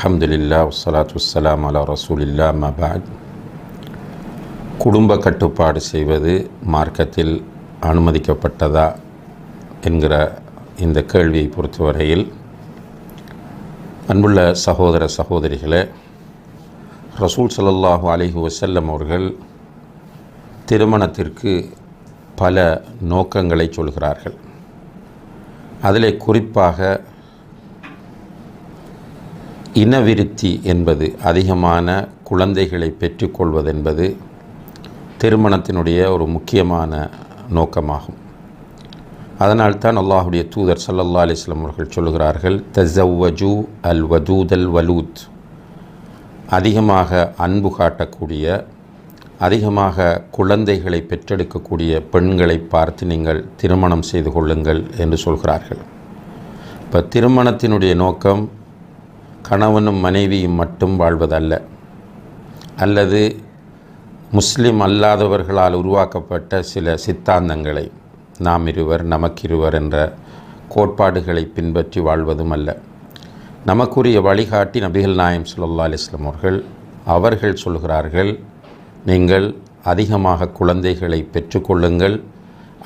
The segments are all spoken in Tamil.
அல்ஹம்துலில்லாஹ் வஸ்ஸலாத்து வஸ்ஸலாம் அலா ரசூலில்லாஹ் அம்மா பஅத். குடும்ப கட்டுப்பாடு செய்வது மார்க்கத்தில் அனுமதிக்கப்பட்டதா என்கிற இந்த கேள்வியை பொறுத்தவரையில், அன்புள்ள சகோதர சகோதரிகளே, ரசூல் ஸல்லல்லாஹு அலைஹி வஸல்லம் அவர்கள் திருமணத்திற்கு பல நோக்கங்களை சொல்கிறார்கள். அதிலே குறிப்பாக இனவிருத்தி என்பது, அதிகமான குழந்தைகளை பெற்றுக்கொள்வதென்பது திருமணத்தினுடைய ஒரு முக்கியமான நோக்கமாகும். அதனால்தான் அல்லாஹுடைய தூதர் ஸல்லல்லாஹு அலைஹி வஸல்லம் அவர்கள் சொல்கிறார்கள், தஸவ்வஜு அல் வதூத் அல் வலூத், அதிகமாக அன்பு காட்டக்கூடிய, அதிகமாக குழந்தைகளை பெற்றெடுக்கக்கூடிய பெண்களை பார்த்து நீங்கள் திருமணம் செய்து கொள்ளுங்கள் என்று சொல்கிறார்கள். இப்போ திருமணத்தினுடைய நோக்கம் கணவனும் மனைவியும் மட்டும் வாழ்வதல்ல, அல்லது முஸ்லிம் அல்லாதவர்களால் உருவாக்கப்பட்ட சில சித்தாந்தங்களை, நாம் இருவர் நமக்கிருவர் என்ற கோட்பாடுகளை பின்பற்றி வாழ்வதும் அல்ல. நமக்குரிய வழிகாட்டி நபிகள் நாயகம் ஸல்லல்லாஹு அலைஹி வஸல்லம் அவர்கள் சொல்கிறார்கள், நீங்கள் அதிகமாக குழந்தைகளை பெற்றுக்கொள்ளுங்கள்,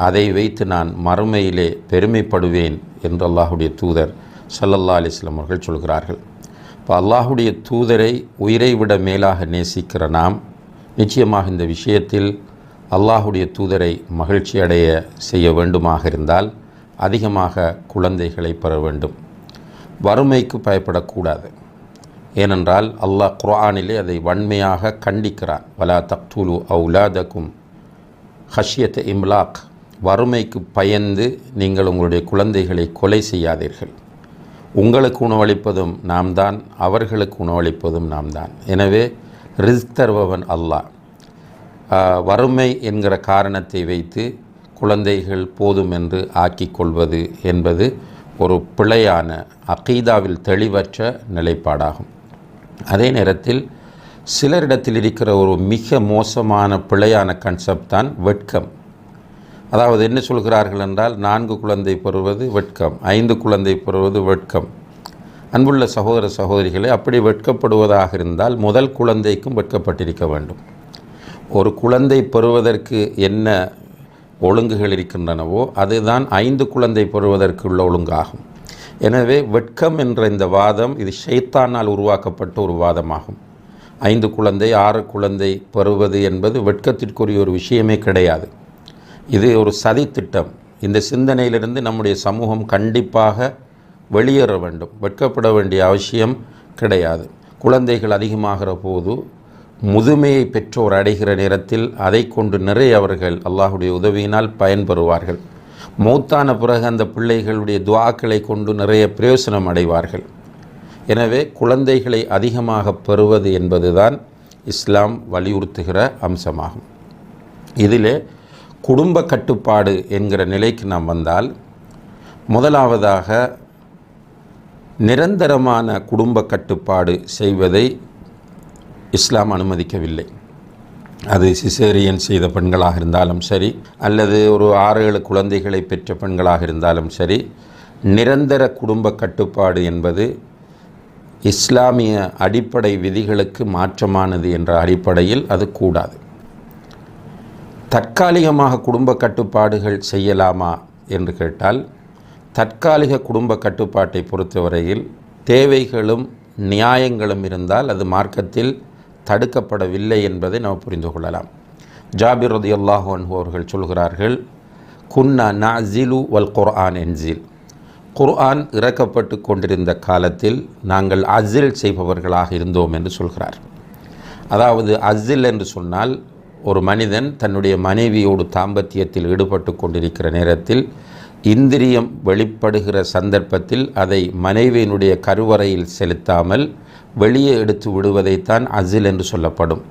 அதை வைத்து நான் மறுமையிலே பெருமைப்படுவேன் என்று அல்லாஹுடைய தூதர் ஸல்லல்லாஹு அலைஹி வஸல்லம் அவர்கள் சொல்கிறார்கள். இப்போ அல்லாஹுடைய தூதரை உயிரை விட மேலாக நேசிக்கிற நாம் நிச்சயமாக இந்த விஷயத்தில் அல்லாஹுடைய தூதரை மகிழ்ச்சி அடைய செய்ய வேண்டுமாக இருந்தால் அதிகமாக குழந்தைகளை பெற வேண்டும். வறுமைக்கு பயப்படக்கூடாது. ஏனென்றால் அல்லாஹ் குர்ஆனிலே அதை வன்மையாக கண்டிக்கிறான். வலா தக்துலு அவுலாதக்கும் ஹஷ்யத்த இம்லாக், வறுமைக்கு பயந்து நீங்கள் உங்களுடைய குழந்தைகளை கொலை செய்யாதீர்கள். உங்களுக்கு உணவளிப்பதும் நாம் தான், அவர்களுக்கு உணவளிப்பதும் நாம் தான். எனவே ரிஸ்க் தருபவன் அல்லாஹ். வறுமை என்கிற காரணத்தை வைத்து குழந்தைகள் போதும் என்று ஆக்கிக் கொள்வது என்பது ஒரு பிழையான, அகீதாவில் தெளிவற்ற நிலைப்பாடாகும். அதே நேரத்தில் சிலரிடத்தில் இருக்கிற ஒரு மிக மோசமான பிழையான கன்செப்ட் தான் வெட்கம். அதாவது என்ன சொல்கிறார்கள் என்றால், 4 குழந்தை பெறுவது வெட்கம், 5 குழந்தை பெறுவது வெட்கம். அன்புள்ள சகோதர சகோதரிகளே, அப்படி வெட்கப்படுவதாக இருந்தால் முதல் குழந்தைக்கும் வெட்கப்பட்டிருக்க வேண்டும். ஒரு குழந்தை பெறுவதற்கு என்ன ஒழுங்குகள் இருக்கின்றனவோ அதுதான் 5 குழந்தை பெறுவதற்கு உள்ள ஒழுங்காகும். எனவே வெட்கம் என்ற இந்த வாதம், இது ஷைத்தானால் உருவாக்கப்பட்ட ஒரு வாதமாகும். 5 குழந்தை 6 குழந்தை பெறுவது என்பது வெட்கத்திற்குரிய ஒரு விஷயமே கிடையாது. இது ஒரு சதி திட்டம். இந்த சிந்தனையிலிருந்து நம்முடைய சமூகம் கண்டிப்பாக வெளியேற வேண்டும். வெட்கப்பட வேண்டிய அவசியம் கிடையாது. குழந்தைகள் அதிகமாகிற போது, முதுமையை பெற்றோர் அடைகிற நேரத்தில் அதை கொண்டு நிறைய அவர்கள் அல்லாஹுடைய உதவியினால் பயன்பெறுவார்கள். மௌத்தான பிறகு அந்த பிள்ளைகளுடைய துஆக்களை கொண்டு நிறைய பிரயோசனம் அடைவார்கள். எனவே குழந்தைகளை அதிகமாக பெறுவது என்பதுதான் இஸ்லாம் வலியுறுத்துகிற அம்சமாகும். இதிலே குடும்ப கட்டுப்பாடு என்கிற நிலைக்கு நாம் வந்தால், முதலாவதாக நிரந்தரமான குடும்ப கட்டுப்பாடு செய்வதை இஸ்லாம் அனுமதிக்கவில்லை. அது சிசேரியன் செய்த பெண்களாக இருந்தாலும் சரி, அல்லது ஒரு 6-7 குழந்தைகளை பெற்ற பெண்களாக இருந்தாலும் சரி, நிரந்தர குடும்ப கட்டுப்பாடு என்பது இஸ்லாமிய அடிப்படை விதிகளுக்கு மாற்றமானது என்ற அடிப்படையில் அது கூடாது. தற்காலிகமாக குடும்ப கட்டுப்பாடுகள் செய்யலாமா என்று கேட்டால், தற்காலிக குடும்ப கட்டுப்பாட்டை பொறுத்தவரையில் தேவைகளும் நியாயங்களும் இருந்தால் அது மார்க்கத்தில் தடுக்கப்படவில்லை என்பதை நாம் புரிந்து கொள்ளலாம். ஜாபிர் ரலியல்லாஹு அன்ஹு அவர்கள் சொல்கிறார்கள், குன்னா நஅஸிலு வல் குர்ஆன் என்சில், குர்ஆன் இறக்கப்பட்டு கொண்டிருந்த காலத்தில் நாங்கள் அஸில் செய்பவர்களாக இருந்தோம் என்று சொல்கிறார். அதாவது அஸில் என்று சொன்னால், ஒரு மனிதன் தன்னுடைய மனைவியோடு தாம்பத்தியத்தில் ஈடுபட்டு கொண்டிருக்கிற நேரத்தில் இந்திரியம் வெளிப்படுகிற சந்தர்ப்பத்தில் அதை மனைவியினுடைய கருவறையில் செலுத்தாமல் வெளியே எடுத்து விடுவதைத்தான் அஸில் என்று சொல்லப்படும்.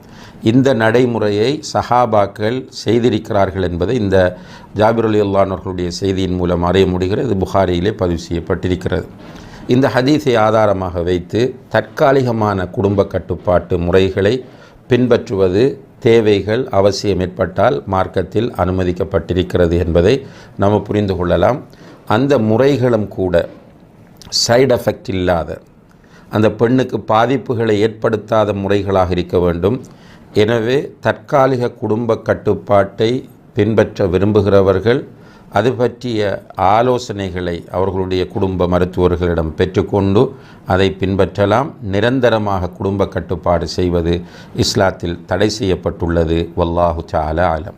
இந்த நடைமுறையை சஹாபாக்கள் செய்திருக்கிறார்கள் என்பதை இந்த ஜாபிர் ரலியல்லாஹு அன்ஹு அவர்களுடைய செய்தியின் மூலம் அறிய முடிகிறது. இது புகாரியிலே பதிவு செய்யப்பட்டிருக்கிறது. இந்த ஹதீஸை ஆதாரமாக வைத்து தற்காலிகமான குடும்ப கட்டுப்பாட்டு முறைகளை பின்பற்றுவது தேவைகள் அவசியம் ஏற்பட்டால் மார்க்கத்தில் அனுமதிக்கப்பட்டிருக்கிறது என்பதை நாம் புரிந்து கொள்ளலாம். அந்த முறைகளும் கூட சைடு எஃபெக்ட் இல்லாத, அந்த பெண்ணுக்கு பாதிப்புகளை ஏற்படுத்தாத முறைகளாக இருக்க வேண்டும். எனவே தற்காலிக குடும்ப கட்டுப்பாட்டை பின்பற்ற விரும்புகிறவர்கள் அது பற்றிய ஆலோசனைகளை அவர்களுடைய குடும்ப மருத்துவர்களிடம் பெற்றுக்கொண்டு அதை பின்பற்றலாம். நிரந்தரமாக குடும்ப கட்டுப்பாடு செய்வது இஸ்லாத்தில் தடை செய்யப்பட்டுள்ளது. வல்லாஹு தஆலா அலம்.